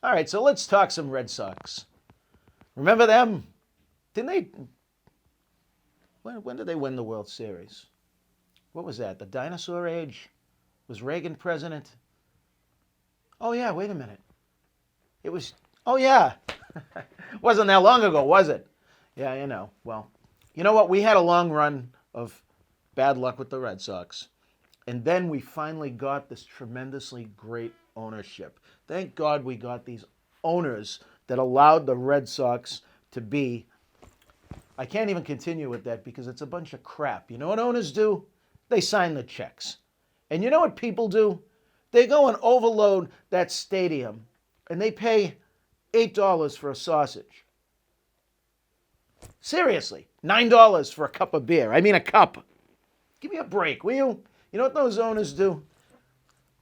All right, so let's talk some Red Sox. Remember them? Didn't they? When did they win the World Series? What was that? The dinosaur age? Was Reagan president? Oh, yeah, wait a minute. It was, oh, yeah. Wasn't that long ago, was it? Yeah, you know. Well, you know what? We had a long run of bad luck with the Red Sox. And then we finally got this tremendously great ownership. Thank God we got these owners that allowed the Red Sox to be. I can't even continue with that because it's a bunch of crap. You know what owners do? They sign the checks. And you know what people do? They go and overload that stadium and they pay $8 for a sausage. Seriously, $9 for a cup of beer. I mean a cup. Give me a break, will you? You know what those owners do?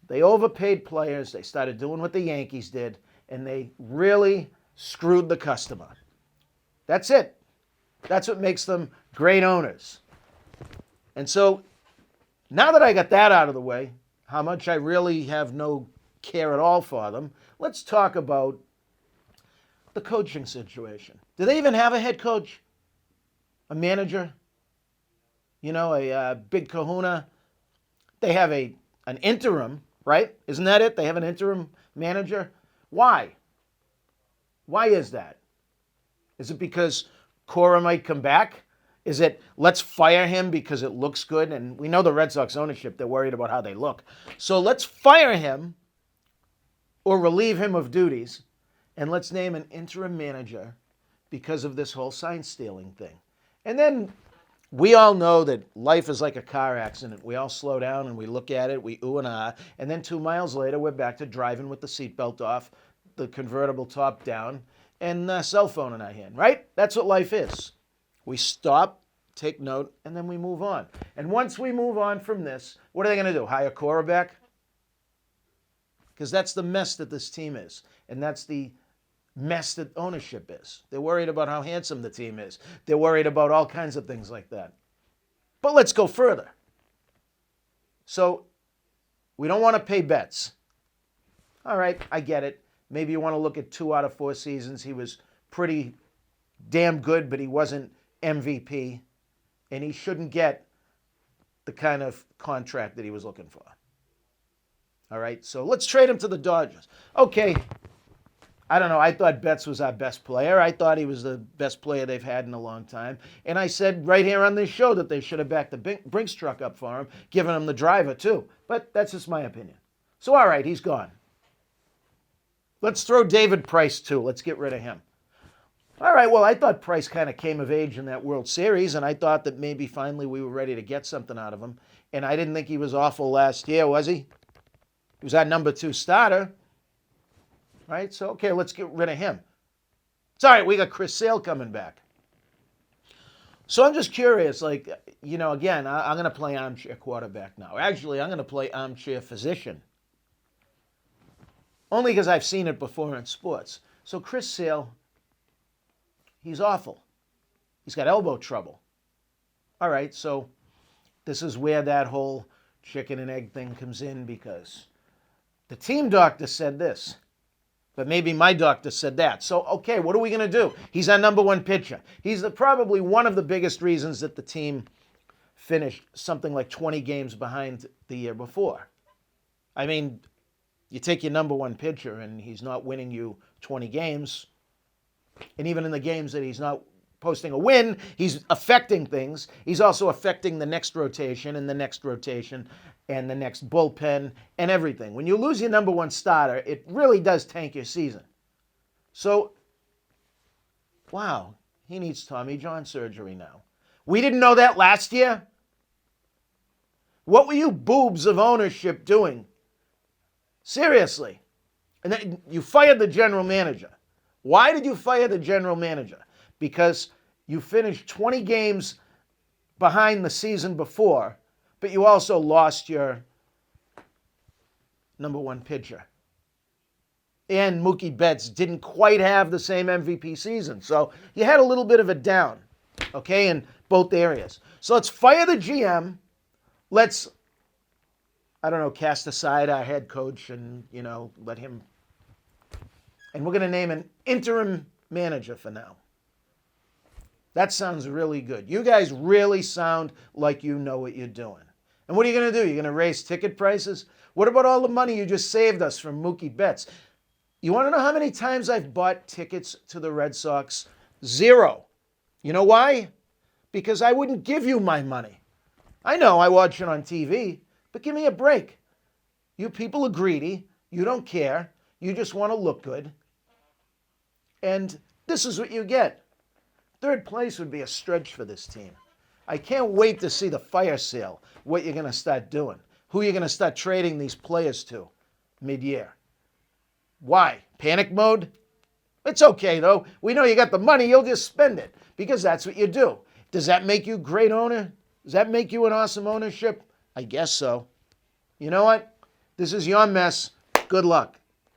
They overpaid players. They started doing what the Yankees did, and they really screwed the customer. That's it. That's what makes them great owners. And so now that I got that out of the way, how much I really have no care at all for them, let's talk about the coaching situation. Do they even have a head coach? A manager? You know, a big kahuna? They have an interim, right? Isn't that it? They have an interim manager. Why? Why is that? Is it because Cora might come back? Is it let's fire him because it looks good? And we know the Red Sox ownership, they're worried about how they look. So let's fire him or relieve him of duties and let's name an interim manager because of this whole sign stealing thing. And then we all know that life is like a car accident. We all slow down and we look at it, we ooh and ah, and then 2 miles later we're back to driving with the seatbelt off, the convertible top down, and a cell phone in our hand, right? That's what life is. We stop, take note, and then we move on. And once we move on from this, what are they going to do? Hire Cora back? Because that's the mess that this team is. And that's the mess that ownership is. They're worried about how handsome the team is. They're worried about all kinds of things like that. But let's go further. So we don't want to pay bets. All right, I get it. Maybe you want to look at 2 out of 4 seasons. He was pretty damn good, but he wasn't MVP. And he shouldn't get the kind of contract that he was looking for. All right, so let's trade him to the Dodgers. Okay, I don't know. I thought Betts was our best player. I thought he was the best player they've had in a long time. And I said right here on this show that they should have backed the Brinks truck up for him, given him the driver too. But that's just my opinion. So all right, he's gone. Let's throw David Price too. Let's get rid of him. All right, well, I thought Price kind of came of age in that World Series, and I thought that maybe finally we were ready to get something out of him. And I didn't think he was awful last year, was he? He was our number 2 starter. Right? So, okay, let's get rid of him. It's all right, we got Chris Sale coming back. So I'm just curious, like, you know, again, I'm going to play armchair quarterback now. Actually, I'm going to play armchair physician. Only because I've seen it before in sports. So Chris Sale, he's awful. He's got elbow trouble. All right, so this is where that whole chicken and egg thing comes in because the team doctor said this. But maybe my doctor said that. So, okay, what are we going to do? He's our number 1 pitcher. He's probably one of the biggest reasons that the team finished something like 20 games behind the year before. I mean, you take your number 1 pitcher and he's not winning you 20 games. And even in the games that he's not posting a win, he's affecting things. He's also affecting the next rotation and the next rotation and the next bullpen and everything. When you lose your number 1 starter, it really does tank your season. So, wow, he needs Tommy John surgery now. We didn't know that last year? What were you boobs of ownership doing? Seriously. And then you fired the general manager. Why did you fire the general manager? Because you finished 20 games behind the season before, but you also lost your number 1 pitcher. And Mookie Betts didn't quite have the same MVP season. So you had a little bit of a down, okay, in both areas. So let's fire the GM. Let's, I don't know, cast aside our head coach and, you know, let him And we're going to name an interim manager for now. That sounds really good. You guys really sound like you know what you're doing. And what are you going to do? You're going to raise ticket prices? What about all the money you just saved us from Mookie Betts? You want to know how many times I've bought tickets to the Red Sox? 0. You know why? Because I wouldn't give you my money. I know I watch it on TV, but give me a break. You people are greedy. You don't care. You just want to look good. And this is what you get. Third place would be a stretch for this team. I can't wait to see the fire sale, what you're going to start doing, who you're going to start trading these players to mid-year. Why? Panic mode? It's okay, though. We know you got the money. You'll just spend it because that's what you do. Does that make you a great owner? Does that make you an awesome ownership? I guess so. You know what? This is your mess. Good luck.